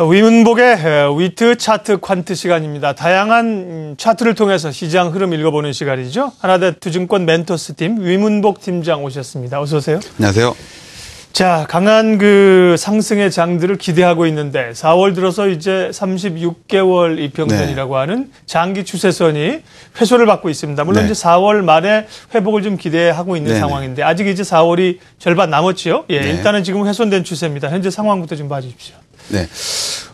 위문복의 위트 차트 퀀트 시간입니다. 다양한 차트를 통해서 시장 흐름 읽어보는 시간이죠. 하나대 투증권 멘토스팀 위문복 팀장 오셨습니다. 어서 오세요. 안녕하세요. 자, 강한 상승의 장들을 기대하고 있는데 4월 들어서 이제 36개월 이평선이라고 하는 장기 추세선이 훼손을 받고 있습니다. 물론 이제 4월 말에 회복을 좀 기대하고 있는 상황인데 아직 이제 4월이 절반 남았지요. 예, 일단은 지금 훼손된 추세입니다. 현재 상황부터 좀 봐주십시오. 네.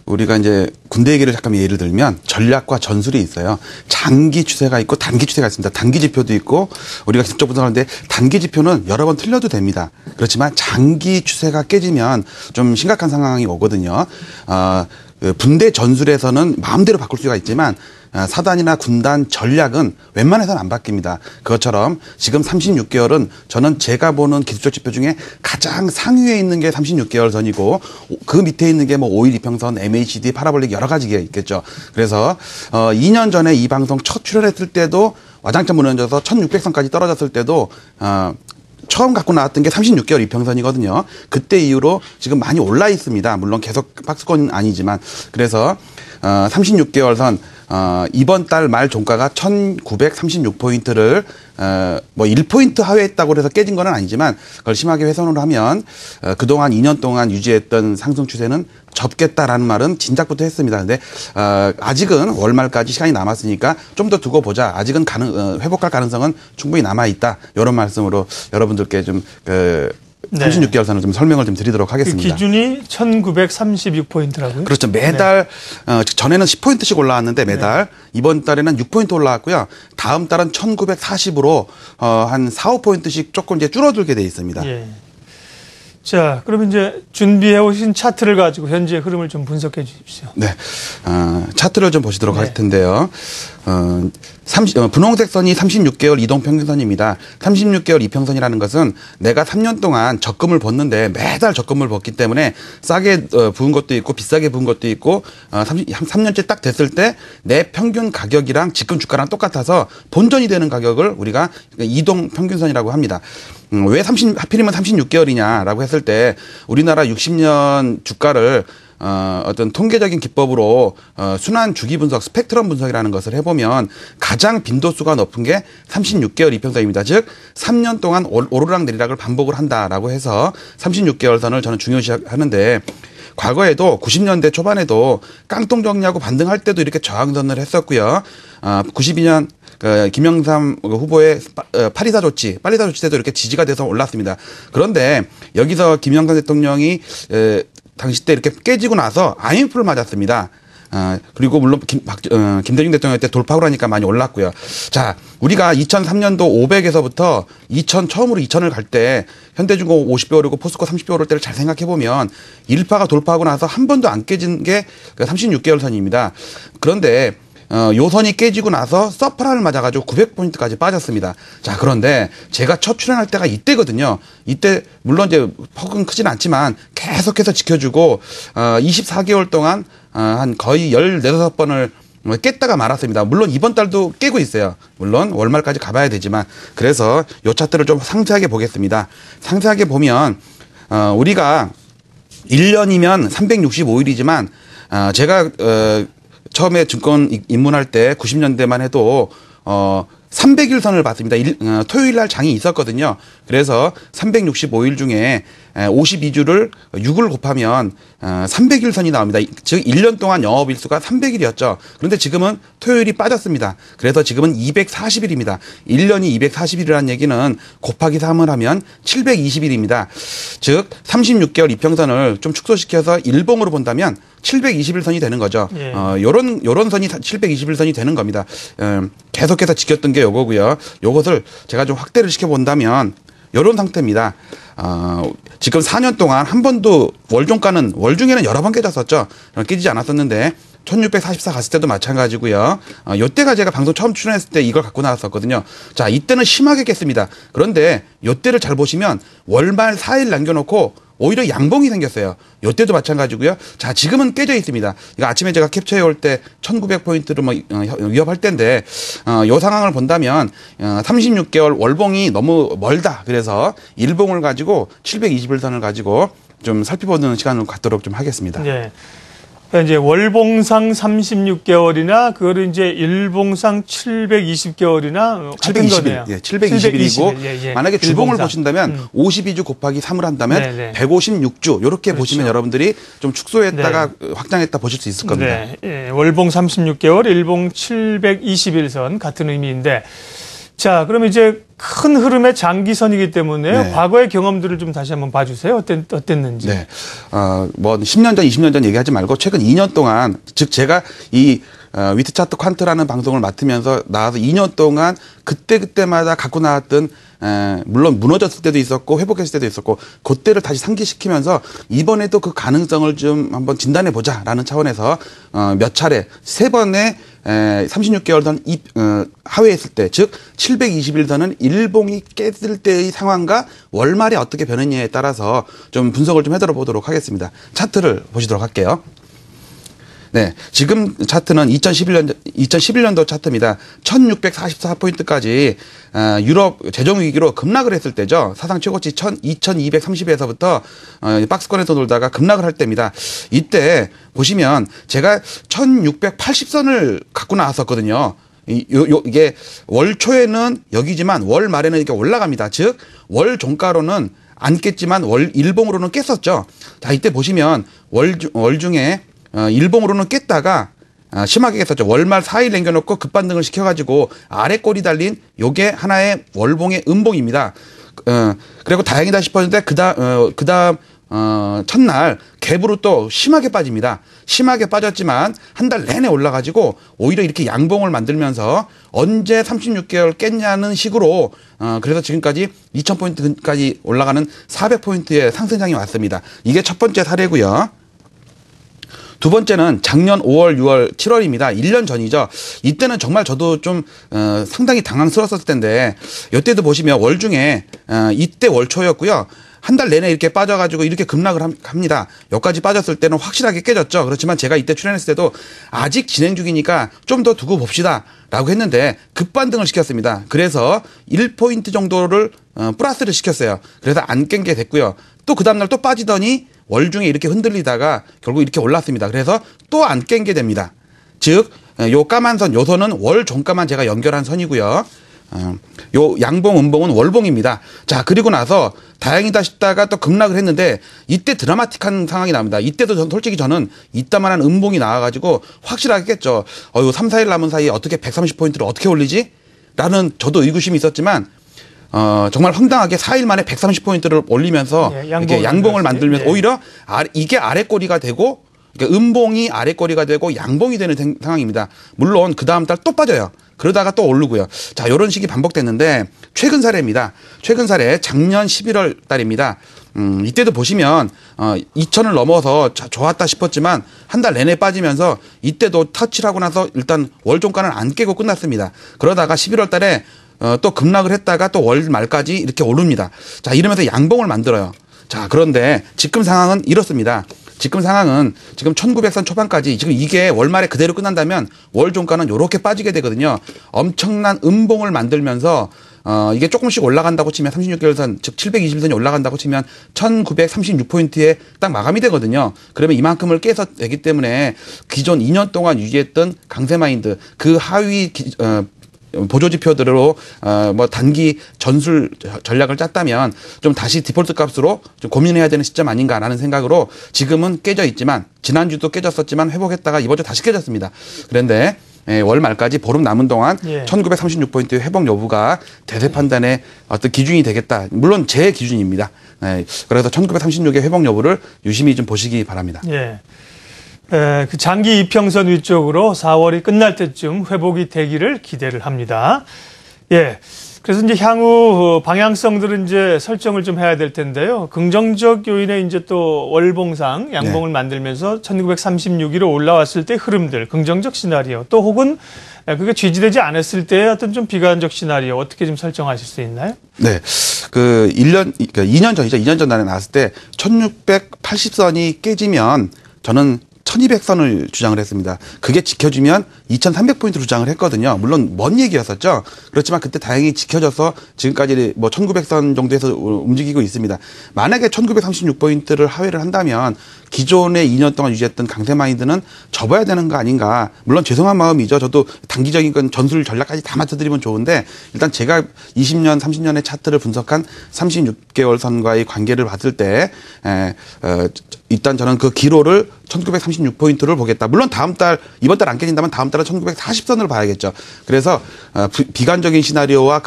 우리가 이제 군대 얘기를 잠깐 예를 들면 전략과 전술이 있어요. 장기 추세가 있고 단기 추세가 있습니다. 단기 지표도 있고 우리가 직접 분석하는데 단기 지표는 여러 번 틀려도 됩니다. 그렇지만 장기 추세가 깨지면 좀 심각한 상황이 오거든요. 분대 전술에서는 마음대로 바꿀 수가 있지만 사단이나 군단 전략은 웬만해서는 안 바뀝니다. 그것처럼 지금 36개월은 저는 제가 보는 기술적 지표 중에 가장 상위에 있는 게 36개월 선이고 그 밑에 있는 게 뭐 5일 이평선, MACD, 파라볼릭 여러 가지가 있겠죠. 그래서 2년 전에 이 방송 첫 출연했을 때도 와장창 무너져서 1600선까지 떨어졌을 때도 처음 갖고 나왔던 게 36개월 이평선이거든요. 그때 이후로 지금 많이 올라 있습니다. 물론 계속 박스권은 아니지만. 그래서 36개월 선 이번 달 말 종가가 1936포인트를 뭐 1포인트 하회했다고 해서 깨진 건 아니지만 그걸 심하게 훼손을 하면 그동안 2년 동안 유지했던 상승 추세는 접겠다라는 말은 진작부터 했습니다. 근데 아직은 월말까지 시간이 남았으니까 좀 더 두고 보자. 아직은 회복할 가능성은 충분히 남아 있다. 이런 말씀으로 여러분들께 좀 36개월 선을 좀 설명을 좀 드리도록 하겠습니다. 그 기준이 1936포인트라고요? 그렇죠. 매달 전에는 10포인트씩 올라왔는데 매달 이번 달에는 6포인트 올라왔고요. 다음 달은 1940으로 한 4, 5포인트씩 조금 이제 줄어들게 돼 있습니다. 예. 자, 그럼 이제 준비해 오신 차트를 가지고 현재 흐름을 좀 분석해 주십시오. 네. 차트를 좀 보시도록 할 텐데요. 분홍색 선이 36개월 이동평균선입니다. 36개월 이평선이라는 것은 내가 3년 동안 적금을 붓는데 매달 적금을 붓기 때문에 싸게 부은 것도 있고 비싸게 부은 것도 있고 3년째 딱 됐을 때 내 평균 가격이랑 지금 주가랑 똑같아서 본전이 되는 가격을 우리가 이동평균선이라고 합니다. 왜 하필이면 36개월이냐라고 했을 때 우리나라 60년 주가를 어떤 통계적인 기법으로 순환 주기 분석, 스펙트럼 분석이라는 것을 해보면 가장 빈도수가 높은 게 36개월 이평선입니다. 즉 3년 동안 오르락 내리락을 반복을 한다라고 해서 36개월 선을 저는 중요시하는데 과거에도 90년대 초반에도 깡통 정리하고 반등할 때도 이렇게 저항선을 했었고요. 92년 김영삼 후보의 파리사 조치 때도 이렇게 지지가 돼서 올랐습니다. 그런데 여기서 김영삼 대통령이 당시 때 이렇게 깨지고 나서 IMF를 맞았습니다. 그리고 물론 김대중 대통령 때 돌파를 하니까 많이 올랐고요. 자, 우리가 2003년도 500에서부터 처음으로 2000을 갈 때 현대중공 50배 오르고 포스코 30배 오를 때를 잘 생각해 보면 1파가 돌파하고 나서 한 번도 안 깨진 게 36개월 선입니다. 그런데 요 선이 깨지고 나서 서프라를 맞아가지고 900포인트까지 빠졌습니다. 자, 그런데 제가 첫 출연할 때가 이때거든요. 이때 물론 이제 폭은 크진 않지만 계속해서 지켜주고 24개월 동안 한 거의 14번을 깼다가 말았습니다. 물론 이번 달도 깨고 있어요. 물론 월말까지 가봐야 되지만 그래서 요 차트를 좀 상세하게 보겠습니다. 상세하게 보면 우리가 1년이면 365일이지만 제가 처음에 증권 입문할 때 90년대만 해도 300일 선을 봤습니다. 토요일 날 장이 있었거든요. 그래서 365일 중에 52주를 6을 곱하면 300일 선이 나옵니다. 즉 1년 동안 영업일수가 300일이었죠. 그런데 지금은 토요일이 빠졌습니다. 그래서 지금은 240일입니다. 1년이 240일이라는 얘기는 곱하기 3을 하면 720일입니다. 즉 36개월 이평선을 좀 축소시켜서 일봉으로 본다면 720일 선이 되는 거죠. 예. 요런 선이 720일 선이 되는 겁니다. 계속해서 지켰던 게 요거고요. 요것을 제가 좀 확대를 시켜본다면 요런 상태입니다. 지금 4년 동안 한 번도 월중가는 월중에는 여러 번 깨졌었죠. 깨지지 않았었는데 1644 갔을 때도 마찬가지고요. 요때가 제가 방송 처음 출연했을 때 이걸 갖고 나왔었거든요. 자, 이때는 심하게 깼습니다. 그런데 요때를 잘 보시면 월말 4일 남겨놓고 오히려 양봉이 생겼어요. 요때도 마찬가지고요. 자, 지금은 깨져 있습니다. 이거 아침에 제가 캡처해 올 때 1900포인트로 뭐 위협할 때인데 요 상황을 본다면 36개월 월봉이 너무 멀다. 그래서 일봉을 가지고 720일선을 가지고 좀 살펴보는 시간을 갖도록 좀 하겠습니다. 네. 그러니까 이제 월봉상 36개월이나 그거를 이제 일봉상 720개월이나 같은 720일, 거네요. 예, 720일이고 예. 만약에 주봉을 일봉상. 보신다면 52주 곱하기 3을 한다면 네네. 156주 이렇게 그렇죠. 보시면 여러분들이 좀 축소했다가 확장했다 보실 수 있을 겁니다. 네, 예, 월봉 36개월, 일봉 721선 같은 의미인데, 자, 그럼 이제 큰 흐름의 장기선이기 때문에 네. 과거의 경험들을 좀 다시 한번 봐주세요. 어땠는지. 네. 뭐 10년 전, 20년 전 얘기하지 말고 최근 2년 동안 즉 제가 이 위트 차트 퀀트라는 방송을 맡으면서 나와서 2년 동안 그때마다 갖고 나왔던 물론 무너졌을 때도 있었고 회복했을 때도 있었고 그때를 다시 상기시키면서 이번에도 그 가능성을 좀 한번 진단해 보자라는 차원에서 몇 차례 3번의 36개월 선 하회했을 때 즉 721선은 일봉이 깼을 때의 상황과 월말에 어떻게 변했냐에 따라서 좀 분석을 좀 해들어 보도록 하겠습니다. 차트를 보시도록 할게요. 네, 지금 차트는 2011년도 차트입니다. 1644포인트까지 유럽 재정위기로 급락을 했을 때죠. 사상 최고치 2230에서부터 박스권에서 놀다가 급락을 할 때입니다. 이때 보시면 제가 1680선을 갖고 나왔었거든요. 이게 월 초에는 여기지만 월 말에는 이렇게 올라갑니다. 즉, 월 종가로는 안 깼지만 월 일봉으로는 깼었죠. 자, 이때 보시면 월 중에 일봉으로는 깼다가 심하게 깼었죠. 월말 4일 남겨놓고 급반등을 시켜가지고 아래 꼬리 달린 요게 하나의 월봉의 음봉입니다. 그리고 다행이다 싶었는데 그다음 첫날 갭으로 또 심하게 빠집니다. 심하게 빠졌지만 한 달 내내 올라가지고 오히려 이렇게 양봉을 만들면서 언제 36개월 깼냐는 식으로 그래서 지금까지 2000포인트까지 올라가는 400포인트의 상승장이 왔습니다. 이게 첫 번째 사례고요. 두 번째는 작년 5월, 6월, 7월입니다. 1년 전이죠. 이때는 정말 저도 좀 상당히 당황스러웠을 텐데 이때도 보시면 월 중에 이때 월 초였고요. 한 달 내내 이렇게 빠져가지고 이렇게 급락을 합니다. 여기까지 빠졌을 때는 확실하게 깨졌죠. 그렇지만 제가 이때 출연했을 때도 아직 진행 중이니까 좀 더 두고 봅시다 라고 했는데 급반등을 시켰습니다. 그래서 1포인트 정도를 플러스를 시켰어요. 그래서 안 깬 게 됐고요. 또 그 다음날 또 빠지더니 월 중에 이렇게 흔들리다가 결국 이렇게 올랐습니다. 그래서 또 안 깬 게 됩니다. 즉, 요 까만 선, 요 선은 월 종가만 제가 연결한 선이고요. 요 양봉, 음봉은 월봉입니다. 자, 그리고 나서 다행이다 싶다가 또 급락을 했는데 이때 드라마틱한 상황이 납니다. 이때도 솔직히 저는 이따만한 음봉이 나와가지고 확실하게 깼죠. 이거 3, 4일 남은 사이에 어떻게 130포인트를 어떻게 올리지? 라는 저도 의구심이 있었지만 정말 황당하게 4일 만에 130포인트를 올리면서 이렇게 양봉을 만들면서 오히려 이게 아래꼬리가 되고 그러니까 음봉이 아래꼬리가 되고 양봉이 되는 상황입니다. 물론 그 다음 달 또 빠져요. 그러다가 또 오르고요. 자, 이런 식이 반복됐는데 최근 사례입니다. 최근 사례 작년 11월 달입니다. 이때도 보시면 2000을 넘어서 좋았다 싶었지만 한 달 내내 빠지면서 이때도 터치를 하고 나서 일단 월 종가는 안 깨고 끝났습니다. 그러다가 11월 달에 또 급락을 했다가 또 월 말까지 이렇게 오릅니다. 자, 이러면서 양봉을 만들어요. 자, 그런데 지금 상황은 이렇습니다. 지금 상황은 지금 1900선 초반까지 지금 이게 월말에 그대로 끝난다면 월 종가는 이렇게 빠지게 되거든요. 엄청난 음봉을 만들면서 이게 조금씩 올라간다고 치면 36개월선 즉 720선이 올라간다고 치면 1936포인트에 딱 마감이 되거든요. 그러면 이만큼을 깨서 되기 때문에 기존 2년 동안 유지했던 강세 마인드 그 하위 보조 지표들로 뭐 단기 전술 전략을 짰다면 좀 다시 디폴트 값으로 좀 고민해야 되는 시점 아닌가라는 생각으로 지금은 깨져 있지만 지난주도 깨졌었지만 회복했다가 이번 주 다시 깨졌습니다. 그런데 월 말까지 보름 남은 동안 1936포인트 회복 여부가 대세 판단의 어떤 기준이 되겠다. 물론 제 기준입니다. 그래서 1936의 회복 여부를 유심히 좀 보시기 바랍니다. 예. 그 장기 이평선 위쪽으로 4월이 끝날 때쯤 회복이 되기를 기대를 합니다. 예. 그래서 이제 향후 방향성들은 이제 설정을 좀 해야 될 텐데요. 긍정적 요인에 이제 또 월봉상 양봉을 만들면서 1936위로 올라왔을 때 흐름들, 긍정적 시나리오, 또 혹은 그게 지지되지 않았을 때 어떤 좀 비관적 시나리오 어떻게 좀 설정하실 수 있나요? 네. 2년 전이죠. 2년 전 날에 나왔을 때 1680선이 깨지면 저는 1200선을 주장을 했습니다. 그게 지켜지면 2300포인트로 주장을 했거든요. 물론 먼 얘기였었죠. 그렇지만 그때 다행히 지켜져서 지금까지 뭐 1900선 정도에서 움직이고 있습니다. 만약에 1936포인트를 하회를 한다면 기존에 2년 동안 유지했던 강세 마인드는 접어야 되는 거 아닌가. 물론 죄송한 마음이죠. 저도 단기적인 건 전술 전략까지 다 맞춰드리면 좋은데 일단 제가 20년, 30년의 차트를 분석한 36개월 선과의 관계를 봤을 때 일단 저는 그 기로를 1936포인트를 보겠다. 물론 이번 달 안 깨진다면 다음 달은 1940선을 봐야겠죠. 그래서 비관적인 시나리오와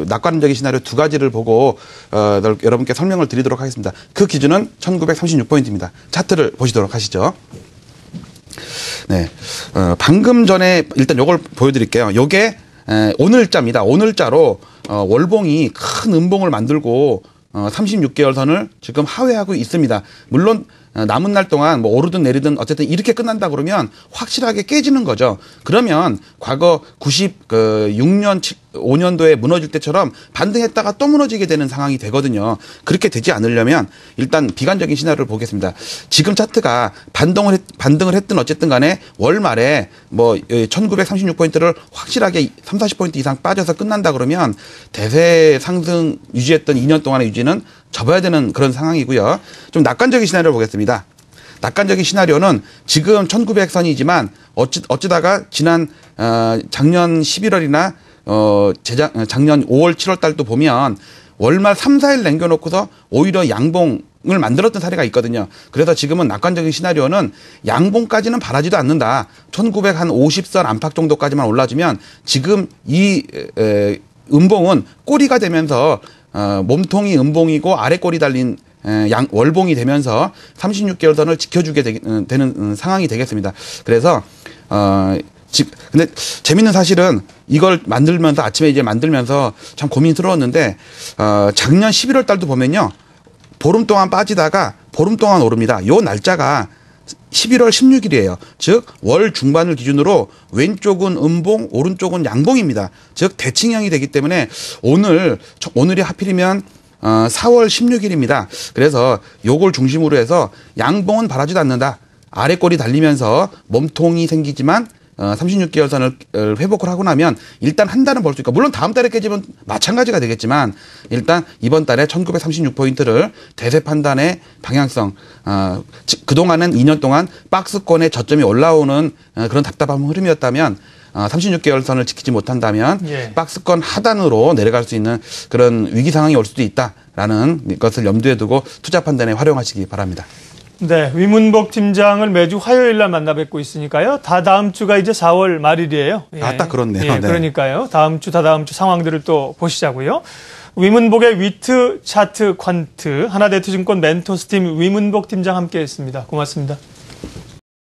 낙관적인 시나리오 두 가지를 보고 여러분께 설명을 드리도록 하겠습니다. 그 기준은 1936포인트입니다. 차트를 보시도록 하시죠. 네, 방금 전에 일단 요걸 보여드릴게요. 요게 오늘자입니다. 오늘자로 월봉이 큰 음봉을 만들고 36개월 선을 지금 하회하고 있습니다. 물론 남은 날 동안 뭐 오르든 내리든 어쨌든 이렇게 끝난다 그러면 확실하게 깨지는 거죠. 그러면 과거 96년, 5년도에 무너질 때처럼 반등했다가 또 무너지게 되는 상황이 되거든요. 그렇게 되지 않으려면 일단 비관적인 시나리오를 보겠습니다. 지금 차트가 반등을 했든 어쨌든 간에 월말에 뭐 1936포인트를 확실하게 3, 40포인트 이상 빠져서 끝난다 그러면 대세 상승 유지했던 2년 동안의 유지는 접어야 되는 그런 상황이고요. 좀 낙관적인 시나리오를 보겠습니다. 낙관적인 시나리오는 지금 1900선이지만 어찌다가 지난 작년 11월이나 작년 5월, 7월 달도 보면 월말 3, 4일 남겨놓고서 오히려 양봉을 만들었던 사례가 있거든요. 그래서 지금은 낙관적인 시나리오는 양봉까지는 바라지도 않는다. 1950선 안팎 정도까지만 올라주면 지금 이 음봉은 꼬리가 되면서 몸통이 음봉이고 아래 꼬리 달린 월봉이 되면서 36개월 선을 지켜주게 되는 상황이 되겠습니다. 그래서 근데 재밌는 사실은 이걸 만들면서 아침에 이제 만들면서 참 고민스러웠는데 작년 11월 달도 보면요. 보름 동안 빠지다가 보름 동안 오릅니다. 요 날짜가 11월 16일이에요. 즉 월 중반을 기준으로 왼쪽은 음봉, 오른쪽은 양봉입니다. 즉 대칭형이 되기 때문에 오늘이 하필이면 4월 16일입니다. 그래서 요걸 중심으로 해서 양봉은 바라지도 않는다. 아래 꼬리 달리면서 몸통이 생기지만 36개월 선을 회복을 하고 나면 일단 한 달은 볼 수 있고 물론 다음 달에 깨지면 마찬가지가 되겠지만 일단 이번 달에 1936포인트를 대세 판단의 방향성 그동안은 2년 동안 박스권의 저점이 올라오는 그런 답답한 흐름이었다면 36개월 선을 지키지 못한다면 박스권 하단으로 내려갈 수 있는 그런 위기 상황이 올 수도 있다라는 것을 염두에 두고 투자 판단에 활용하시기 바랍니다. 네, 위문복 팀장을 매주 화요일 날 만나 뵙고 있으니까요. 다다음 주가 이제 4월 말일이에요. 딱 그렇네요. 네. 그러니까요. 다다음 주 상황들을 또 보시자고요. 위문복의 위트 차트 퀀트 하나대투증권 멘토스팀 위문복 팀장 함께했습니다. 고맙습니다.